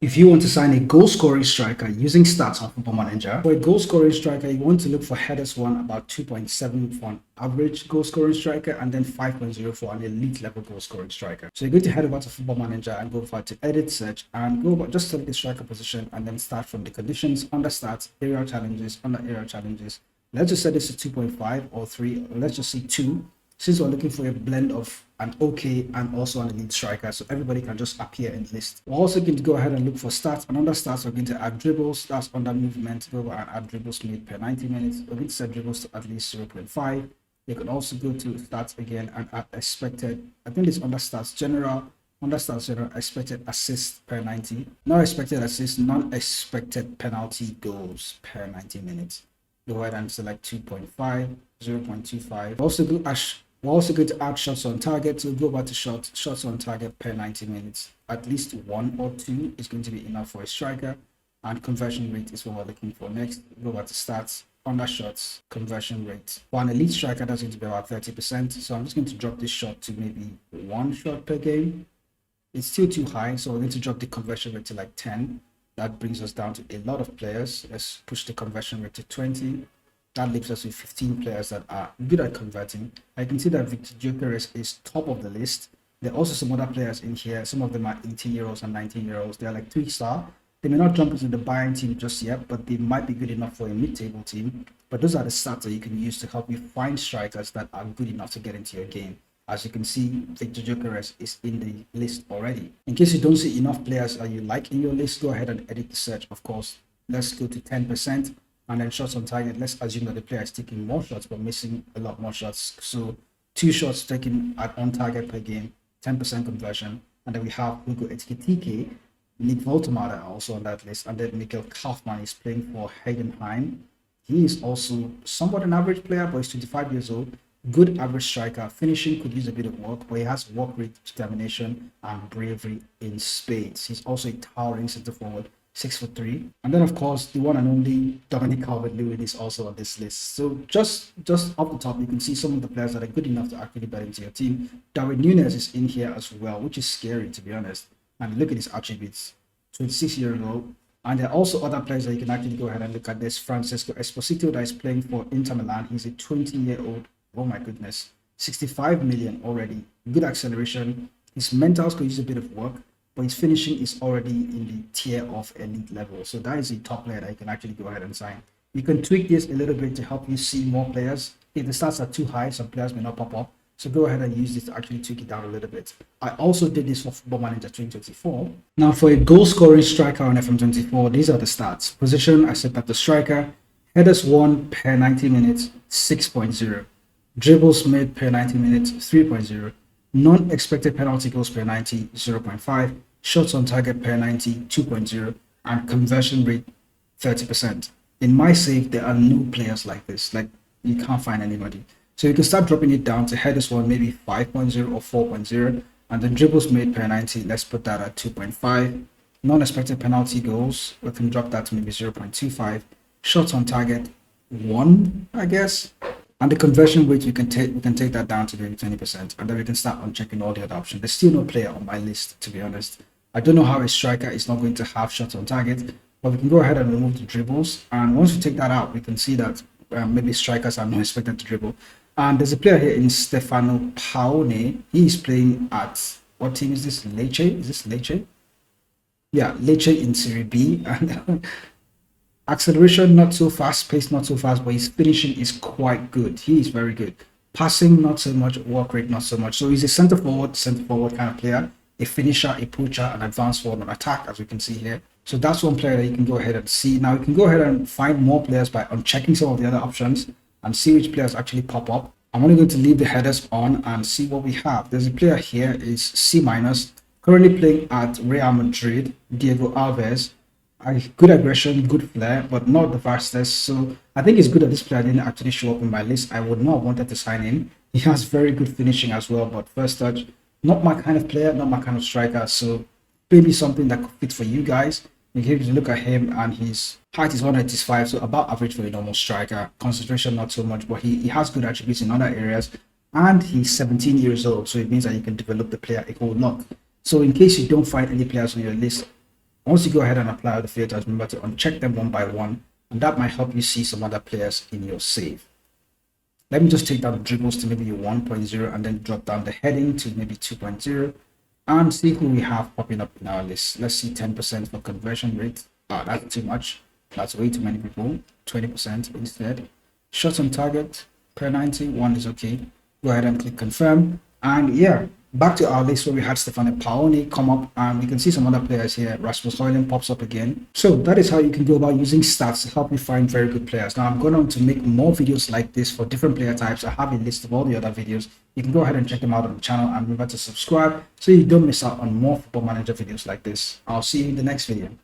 If you want to sign a goal scoring striker using stats on Football Manager, for a goal scoring striker, you want to look for headers one about 2.7 for an average goal scoring striker and then 5.0 for an elite level goal scoring striker. So you're going to head over to Football Manager and go for to edit search and go over, just select the striker position and then start from the conditions under stats, area challenges, under area challenges. Let's just set this to 2.5 or 3, or let's just say 2. Since we're looking for a blend of an okay and also an elite striker, so everybody can just appear in the list. We're also going to go ahead and look for stats, and under stats we're going to add dribbles. That's under movement. Go over and add dribbles made per 90 minutes. We're going to set dribbles to at least 0.5. You can also go to stats again and add expected. I think it's under stats general. Under stats general, expected assists per 90. No expected assists, non-expected penalty goals per 90 minutes. Go ahead and select 2.5, 0.25. We're also going to add shots on target. So go back to shots on target per 90 minutes. At least 1 or 2 is going to be enough for a striker. And conversion rate is what we're looking for next. Go back to stats, under shots, conversion rate. For an elite striker, that's going to be about 30%. So I'm just going to drop this shot to maybe 1 shot per game. It's still too high, so we're going to drop the conversion rate to like 10. That brings us down to a lot of players. Let's push the conversion rate to 20. That leaves us with 15 players that are good at converting. I can see that Victor Gyökeres is top of the list. There are also some other players in here. Some of them are 18-year-olds and 19-year-olds. They're like 3-star. They may not jump into the Bayern team just yet, but they might be good enough for a mid-table team. But those are the stats that you can use to help you find strikers that are good enough to get into your game. As you can see, Victor Gyökeres is in the list already. In case you don't see enough players that you like in your list, go ahead and edit the search, of course. Let's go to 10%. And then shots on target, let's assume that the player is taking more shots but missing a lot more shots. So 2 shots taken on target per game, 10% conversion. And then we have Hugo Ekitike, Nick Voltemade also on that list. And then Mikkel Kaufmann is playing for Heidenheim. He is also somewhat an average player, but he's 25 years old. Good average striker. Finishing could use a bit of work, but he has work rate, determination, and bravery in spades. He's also a towering centre forward. 6'3", and then of course the one and only Dominic Calvert-Lewin is also on this list. So just off the top, you can see some of the players that are good enough to actually bet into your team. Darwin Núñez is in here as well, which is scary to be honest. And look at his attributes: 26 years old. And there are also other players that you can actually go ahead and look at. There's Francesco Esposito that is playing for Inter Milan. He's a 20-year-old. Oh my goodness, 65 million already. Good acceleration. His mentals could use a bit of work, but his finishing is already in the tier of elite level. So that is a top player that you can actually go ahead and sign. You can tweak this a little bit to help you see more players. If the stats are too high, some players may not pop up. So go ahead and use this to actually tweak it down a little bit. I also did this for Football Manager 2024. Now for a goal scoring striker on FM24, these are the stats. Position, I set up the striker. Headers won per 90 minutes, 6.0. Dribbles made per 90 minutes, 3.0. Non-expected penalty goals per 90, 0.5. Shots on target per 90, 2.0, and conversion rate 30%. In my save, there are no players like this. Like, you can't find anybody. So you can start dropping it down to headers one, maybe 5.0 or 4.0, and then dribbles made per 90, let's put that at 2.5. Non-expected penalty goals, we can drop that to maybe 0.25. Shots on target 1, I guess. And the conversion rate, we can take that down to maybe 20%, and then we can start on checking all the other options. There's still no player on my list, to be honest. I don't know how a striker is not going to have shots on target, but we can go ahead and remove the dribbles. And once we take that out, we can see that maybe strikers are not expected to dribble. And there's a player here in Stefano Paone. He is playing at, what team is this? Lecce? Is this Lecce? Yeah, Lecce in Serie B. And acceleration, not so fast, pace, not so fast, but his finishing is quite good. He is very good. Passing, not so much. Work rate, not so much. So he's a centre forward kind of player, a finisher, a poacher, an advanced forward on attack, as we can see here. So that's one player that you can go ahead and see. Now you can go ahead and find more players by unchecking some of the other options and see which players actually pop up. I'm only going to leave the headers on and see what we have. There's a player here is C-, currently playing at Real Madrid, Diego Alves. Good aggression, good flair, but not the fastest. So I think it's good that this player didn't actually show up in my list. I would not have wanted to sign him. He has very good finishing as well, but first touch, not my kind of player, not my kind of striker. So maybe something that could fit for you guys. You can look at him, and his height is 185, so about average for a normal striker. Concentration not so much, but he has good attributes in other areas, and he's 17 years old, so it means that you can develop the player a whole lot. So in case you don't find any players on your list, Once you go ahead and apply all the filters, remember to uncheck them one by one, and that might help you see some other players in your save. Let me just take down the dribbles to maybe 1.0 and then drop down the heading to maybe 2.0 and see who we have popping up in our list. Let's see 10% for conversion rate. That's too much. That's way too many people. 20% instead. Shots on target per 90, 1 is okay. Go ahead and click confirm. And yeah, back to our list where we had Stefano Paoni come up, and we can see some other players here. Rasmus Højlund pops up again. So that is how you can go about using stats to help you find very good players. Now I'm going on to make more videos like this for different player types. I have a list of all the other videos. You can go ahead and check them out on the channel, and remember to subscribe so you don't miss out on more Football Manager videos like this. I'll see you in the next video.